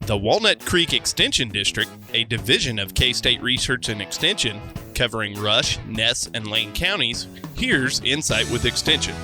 The Walnut Creek Extension District, a division of K-State Research and Extension, covering Rush, Ness, and Lane counties, here's Insight with Extension.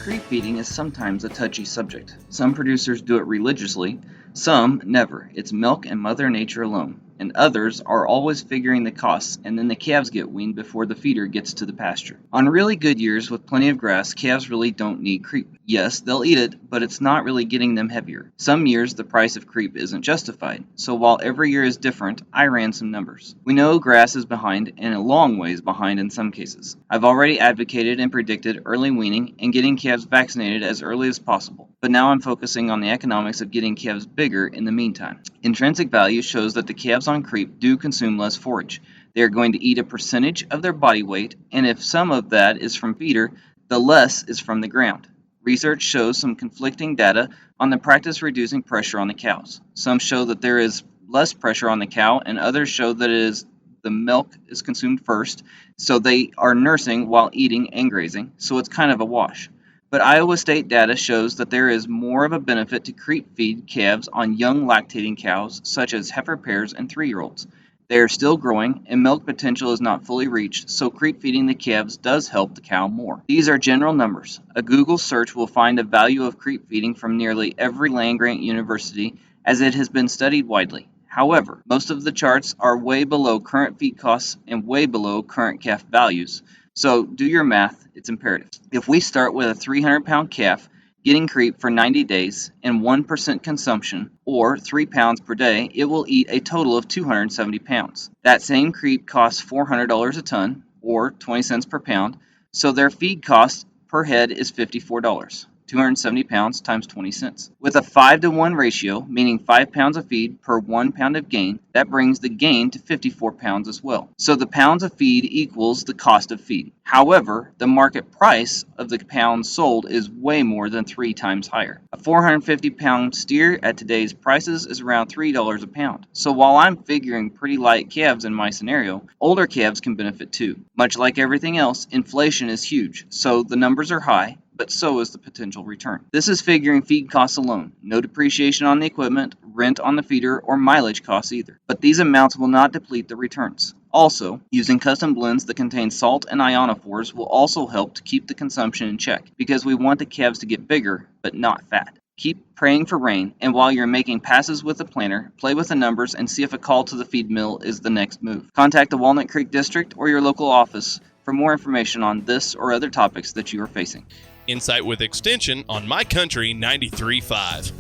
Creep feeding is sometimes a touchy subject. Some producers do it religiously, some never. It's milk and Mother Nature alone. And others are always figuring the costs, and then the calves get weaned before the feeder gets to the pasture. On really good years with plenty of grass, calves really don't need creep. Yes, they'll eat it, but it's not really getting them heavier. Some years the price of creep isn't justified, so while every year is different, I ran some numbers. We know grass is behind, and a long ways behind in some cases. I've already advocated and predicted early weaning and getting calves vaccinated as early as possible, but now I'm focusing on the economics of getting calves bigger in the meantime. Intrinsic value shows that the calves on creep do consume less forage. They are going to eat a percentage of their body weight, and if some of that is from feeder, the less is from the ground. Research shows some conflicting data on the practice reducing pressure on the cows. Some show that there is less pressure on the cow, and others show that the milk is consumed first, so they are nursing while eating and grazing, so it's kind of a wash. But Iowa State data shows that there is more of a benefit to creep feed calves on young lactating cows, such as heifer pairs and 3-year-olds. They are still growing, and milk potential is not fully reached, so creep feeding the calves does help the cow more. These are general numbers. A Google search will find a value of creep feeding from nearly every land-grant university, as it has been studied widely. However, most of the charts are way below current feed costs and way below current calf values. So do your math, it's imperative. If we start with a 300-pound calf getting creep for 90 days and 1% consumption, or 3 pounds per day, it will eat a total of 270 pounds. That same creep costs $400 a ton, or 20 cents per pound, so their feed cost per head is $54. 270 pounds times 20 cents. With a 5-to-1 ratio, meaning 5 pounds of feed per 1 pound of gain, that brings the gain to 54 pounds as well. So the pounds of feed equals the cost of feed. However, the market price of the pounds sold is way more than 3 times higher. A 450-pound steer at today's prices is around $3 a pound. So while I'm figuring pretty light calves in my scenario, older calves can benefit too. Much like everything else, inflation is huge, so the numbers are high, but so is the potential return. This is figuring feed costs alone, no depreciation on the equipment, rent on the feeder, or mileage costs either. But these amounts will not deplete the returns. Also, using custom blends that contain salt and ionophores will also help to keep the consumption in check, because we want the calves to get bigger, but not fat. Keep praying for rain, and while you're making passes with the planter, play with the numbers and see if a call to the feed mill is the next move. Contact the Walnut Creek District or your local office for more information on this or other topics that you are facing. Insight with Extension on My Country 93.5.